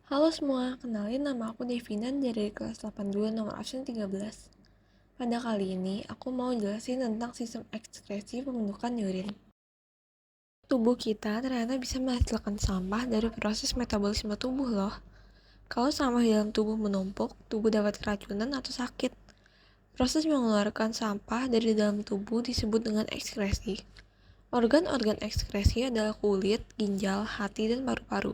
Halo semua, kenalin nama aku Devina dari kelas 82 nomor absen 13. Pada kali ini, aku mau jelasin tentang sistem ekskresi pembentukan urin. Tubuh kita ternyata bisa menghasilkan sampah dari proses metabolisme tubuh loh. Kalau sampah di dalam tubuh menumpuk, tubuh dapat keracunan atau sakit. Proses mengeluarkan sampah dari dalam tubuh disebut dengan ekskresi. Organ-organ ekskresi adalah kulit, ginjal, hati, dan paru-paru.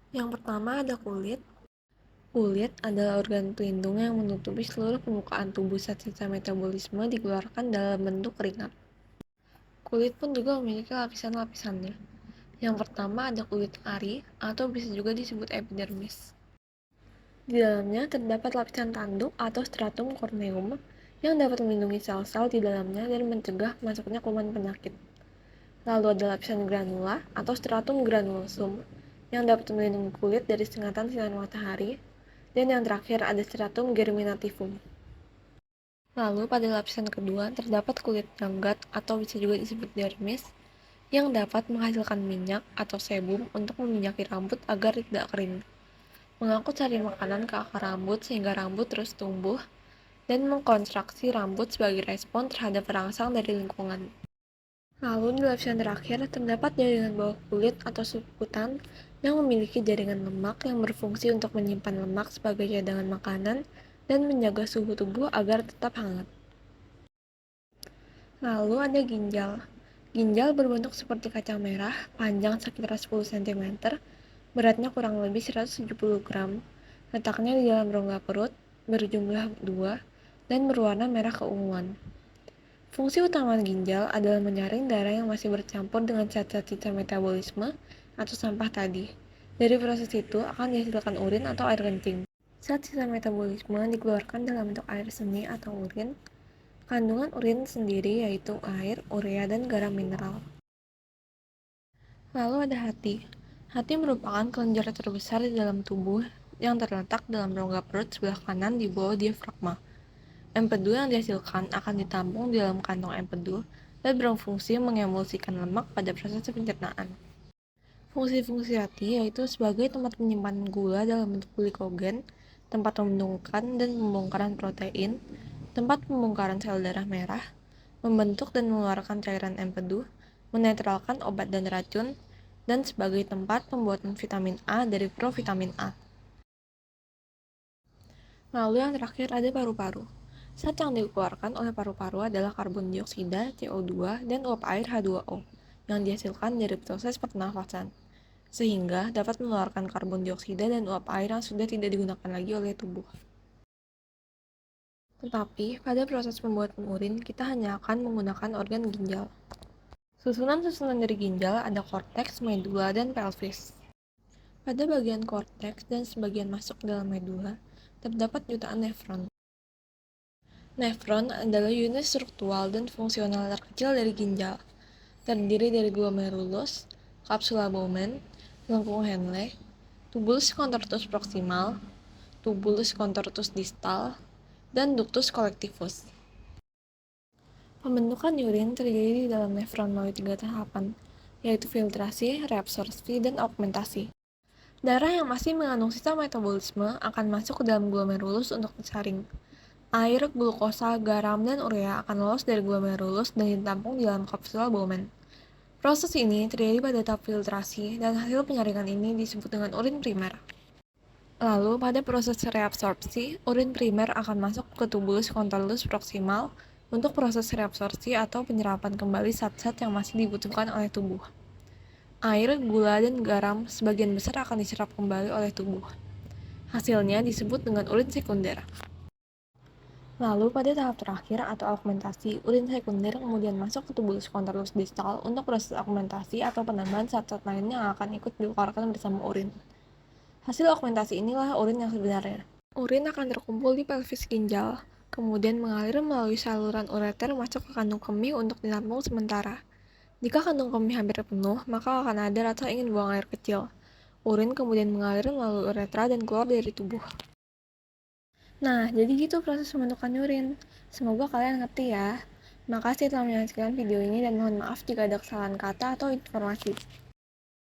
Yang pertama ada kulit. Kulit adalah organ pelindung yang menutupi seluruh permukaan tubuh saat sisa metabolisme dikeluarkan dalam bentuk keringat. Kulit pun juga memiliki lapisan-lapisannya. Yang pertama ada kulit ari atau bisa juga disebut epidermis. Di dalamnya terdapat lapisan tanduk atau stratum corneum yang dapat melindungi sel-sel di dalamnya dan mencegah masuknya kuman penyakit. Lalu ada lapisan granula atau stratum granulosum yang dapat melindungi kulit dari sengatan sinar matahari. Dan yang terakhir ada stratum germinativum. Lalu pada lapisan kedua terdapat kulit janggat atau bisa juga disebut dermis yang dapat menghasilkan minyak atau sebum untuk meminyaki rambut agar tidak kering, mengangkut sari makanan ke akar rambut sehingga rambut terus tumbuh, dan mengkonstruksi rambut sebagai respon terhadap perangsang dari lingkungan. Lalu di lapisan terakhir terdapat jaringan bawah kulit atau subkutan yang memiliki jaringan lemak yang berfungsi untuk menyimpan lemak sebagai cadangan makanan dan menjaga suhu tubuh agar tetap hangat. Lalu ada ginjal. Ginjal berbentuk seperti kacang merah, panjang sekitar 10 cm, beratnya kurang lebih 170 gram, letaknya di dalam rongga perut, berjumlah 2, dan berwarna merah keunguan. Fungsi utama ginjal adalah menyaring darah yang masih bercampur dengan zat-zat sisa metabolisme atau sampah tadi. Dari proses itu akan dihasilkan urin atau air kencing. Zat sisa metabolisme dikeluarkan dalam bentuk air seni atau urin. Kandungan urin sendiri yaitu air, urea, dan garam mineral. Lalu ada hati. Hati merupakan kelenjar terbesar di dalam tubuh yang terletak dalam rongga perut sebelah kanan di bawah diafragma. Empedu yang dihasilkan akan ditampung di dalam kantong empedu dan berfungsi mengemulsikan lemak pada proses pencernaan. Fungsi-fungsi hati yaitu sebagai tempat menyimpan gula dalam bentuk glikogen, tempat membendungkan dan pembongkaran protein, tempat pembongkaran sel darah merah, membentuk dan mengeluarkan cairan empedu, menetralkan obat dan racun, dan sebagai tempat pembuatan vitamin A dari provitamin A. Lalu yang terakhir ada paru-paru. Zat yang dikeluarkan oleh paru-paru adalah karbon dioksida, CO2, dan uap air H2O yang dihasilkan dari proses pernafasan, sehingga dapat mengeluarkan karbon dioksida dan uap air yang sudah tidak digunakan lagi oleh tubuh. Tetapi, pada proses pembuatan urin, kita hanya akan menggunakan organ ginjal. Susunan-susunan dari ginjal ada korteks, medula, dan pelvis. Pada bagian korteks dan sebagian masuk dalam medula, terdapat jutaan nefron. Nefron adalah unit struktural dan fungsional terkecil dari ginjal, terdiri dari glomerulus, kapsula Bowman, lengkung Henle, tubulus contortus proximal, tubulus contortus distal, dan ductus collectivus. Pembentukan urin terjadi di dalam nefron melalui 3 tahapan, yaitu filtrasi, reabsorpsi, dan augmentasi. Darah yang masih mengandung sisa metabolisme akan masuk ke dalam glomerulus untuk disaring. Air, glukosa, garam, dan urea akan lolos dari glomerulus dan ditampung di dalam kapsula Bowman. Proses ini terjadi pada tahap filtrasi dan hasil penyaringan ini disebut dengan urin primer. Lalu pada proses reabsorpsi, urin primer akan masuk ke tubulus contortus proximal untuk proses reabsorpsi atau penyerapan kembali zat-zat yang masih dibutuhkan oleh tubuh. Air, gula, dan garam sebagian besar akan diserap kembali oleh tubuh. Hasilnya disebut dengan urin sekunder. Lalu pada tahap terakhir atau augmentasi, urin sekunder kemudian masuk ke tubulus contortus distal untuk proses augmentasi atau penambahan zat-zat lain yang akan ikut dikeluarkan bersama urin. Hasil augmentasi inilah urin yang sebenarnya. Urin akan terkumpul di pelvis ginjal, kemudian mengalir melalui saluran ureter masuk ke kandung kemih untuk ditampung sementara. Jika kandung kemih hampir penuh, maka akan ada rasa ingin buang air kecil. Urin kemudian mengalir melalui uretra dan keluar dari tubuh. Nah, jadi gitu proses pembentukan urin. Semoga kalian ngerti ya. Makasih telah menyaksikan video ini dan mohon maaf jika ada kesalahan kata atau informasi.